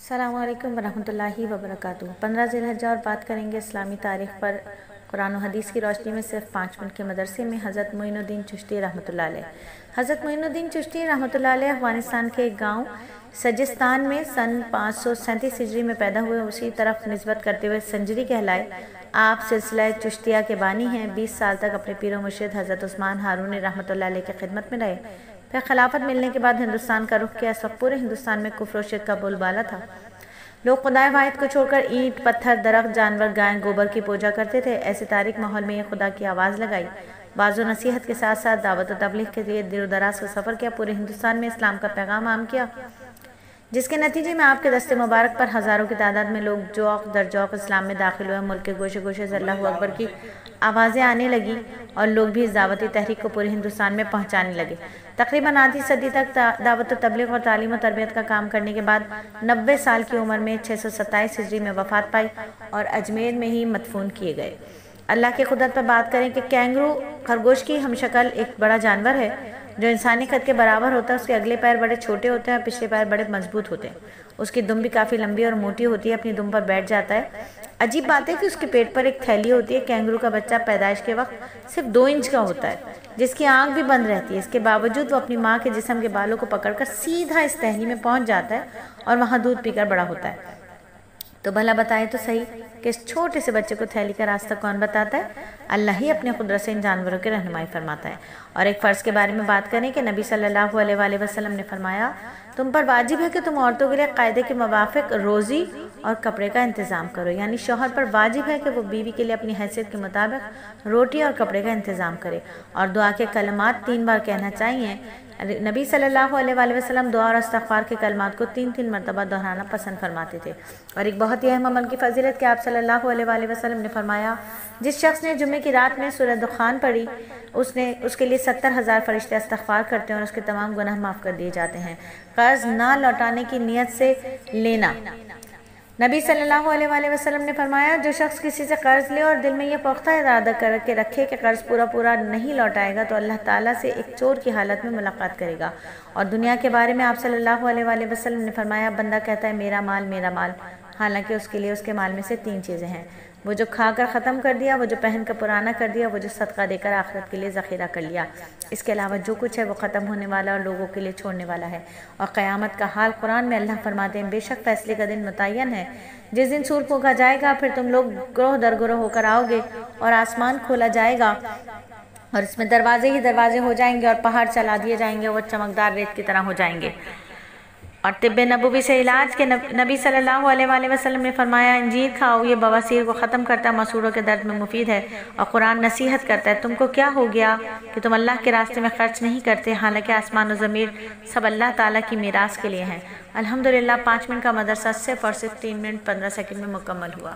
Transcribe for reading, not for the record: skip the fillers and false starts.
السلام علیکم ورحمۃ اللہ وبرکاتہ۔ 15 ذی الحجہ اور بات کریں گے اسلامی تاریخ پر قرآن و حدیث کی روشنی میں صرف 5 منٹ کے مدرسے میں حضرت معین الدین چشتی رحمۃ اللہ علیہ۔ حضرت معین الدین چشتی رحمۃ اللہ علیہ افغانستان کے ایک گاؤں سجستان میں سن 537 ہجری میں پیدا ہوئے، اسی طرف نسبت کرتے ہوئے سنجری کہلائے۔ آپ سلسلہ چشتیہ کے بانی ہیں۔ 20 سال تک اپنے پیر و مرشد حضرت عثمان ہارونی رحمۃ اللہ علیہ کی خدمت میں رہے، پھر خلافت ملنے کے بعد ہندوستان کا رخ کیا۔ اس وقت پورے ہندوستان میں کفر و شرک کا بول بالا تھا۔ لوگ خدائے واحد کو چھوڑ کر اینٹ، پتھر، درخت، جانور، گائے، گوبر کی پوجا کرتے تھے۔ ایسے تاریک ماحول میں یہ خدا کی آواز لگائی، بعض و نصیحت کے ساتھ ساتھ دعوت و تبلیغ کے لیے دیر و دراز کا سفر کیا، پورے ہندوستان میں اسلام کا پیغام عام کیا، جس کے نتیجے میں آپ کے دست مبارک پر ہزاروں کی تعداد میں لوگ جوق در جوق اسلام میں داخل ہوئے۔ ملک کے گوشے گوشے سے اللہ اکبر کی آوازیں آنے لگی اور لوگ بھی اس دعوتی تحریک کو پورے ہندوستان میں پہنچانے لگے۔ تقریباً آدھی صدی تک دعوت و تبلیغ اور تعلیم و تربیت کا کام کرنے کے بعد 90 سال کی عمر میں 627 ہجری میں وفات پائی اور اجمیر میں ہی مدفون کیے گئے۔ اللہ کی قدرت پر بات کریں کہ کینگرو خرگوش کی ہم شکل ایک بڑا جانور ہے جو انسانی قد کے برابر ہوتا ہے۔ اس کے اگلے پیر بڑے چھوٹے ہوتے ہیں اور پچھلے پیر بڑے مضبوط ہوتے ہیں۔ اس کی دم بھی کافی لمبی اور موٹی ہوتی ہے، اپنی دم پر بیٹھ جاتا ہے۔ عجیب بات ہے کہ اس کے پیٹ پر ایک تھیلی ہوتی ہے۔ کینگرو کا بچہ پیدائش کے وقت صرف 2 انچ کا ہوتا ہے، جس کی آنکھ بھی بند رہتی ہے۔ اس کے باوجود وہ اپنی ماں کے جسم کے بالوں کو پکڑ کر سیدھا اس تھیلی میں پہنچ جاتا ہے اور وہاں دودھ پی کر بڑا ہوتا ہے۔ تو بھلا بتائیں تو صحیح کہ اس چھوٹے سے بچے کو تھیلی کا راستہ کون بتاتا ہے؟ اللہ ہی اپنے قدرت سے ان جانوروں کی رہنمائی فرماتا ہے۔ اور ایک فرض کے بارے میں بات کریں کہ نبی صلی اللہ علیہ وآلہ وسلم نے فرمایا، تم پر واجب ہے کہ تم عورتوں کے لیے قاعدے کے موافق روزی اور کپڑے کا انتظام کرو، یعنی شوہر پر واجب ہے کہ وہ بیوی کے لیے اپنی حیثیت کے مطابق روٹی اور کپڑے کا انتظام کرے، اور دعا کے کلمات 3 بار کہنا چاہیے۔ نبی صلی اللہ علیہ وآلہ وسلم دعا اور استغفار کے کلمات کو 3 مرتبہ دہرانا پسند فرماتے تھے۔ اور ایک بہت ہی اہم عمل کی فضیلت کہ آپ صلی اللہ علیہ وآلہ وسلم نے فرمایا، جس شخص نے جمعے کی رات میں سورہ دخان پڑھی، اس کے لیے 70,000 فرشتے استغفار کرتے ہیں اور اس کے تمام گناہ معاف کر دیے جاتے ہیں۔ قرض نہ لوٹانے کی نیت سے لینا۔ نبی صلی اللہ علیہ وآلہ وسلم نے فرمایا، جو شخص کسی سے قرض لے اور دل میں یہ پختہ ارادہ کر کے رکھے کہ قرض پورا نہیں لوٹائے گا، تو اللہ تعالیٰ سے ایک چور کی حالت میں ملاقات کرے گا۔ اور دنیا کے بارے میں آپ صلی اللہ علیہ وآلہ وسلم نے فرمایا، بندہ کہتا ہے میرا مال، حالانکہ اس کے لیے اس کے مال میں سے 3 چیزیں ہیں، وہ جو کھا کر ختم کر دیا، وہ جو پہن کر پرانا کر دیا، وہ جو صدقہ دے کر آخرت کے لیے ذخیرہ کر لیا۔ اس کے علاوہ جو کچھ ہے وہ ختم ہونے والا اور لوگوں کے لیے چھوڑنے والا ہے۔ اور قیامت کا حال قرآن میں اللہ فرماتے ہیں، بے شک فیصلے کا دن متعین ہے، جس دن سور پھونکا جائے گا، پھر تم لوگ گروہ در گروہ ہو کر آؤ گے اور آسمان کھولا جائے گا اور اس میں دروازے ہی دروازے ہو جائیں گے اور پہاڑ چلا دیے جائیں گے، وہ چمکدار ریت کی طرح ہو جائیں گے۔ اور طب نبوی سے علاج کے نبی صلی اللہ علیہ وآلہ وسلم نے فرمایا، انجیر کھاؤ، یہ بواسیر کو ختم کرتا ہے، مسوڑوں کے درد میں مفید ہے، اور قرآن نصیحت کرتا ہے، تم کو کیا ہو گیا کہ تم اللہ کے راستے میں خرچ نہیں کرتے، حالانکہ آسمان و زمین سب اللہ تعالیٰ کی میراث کے لیے ہیں۔ الحمدللہ 5 منٹ کا مدرسہ صرف اور صرف 3 منٹ 15 سیکنڈ میں مکمل ہوا۔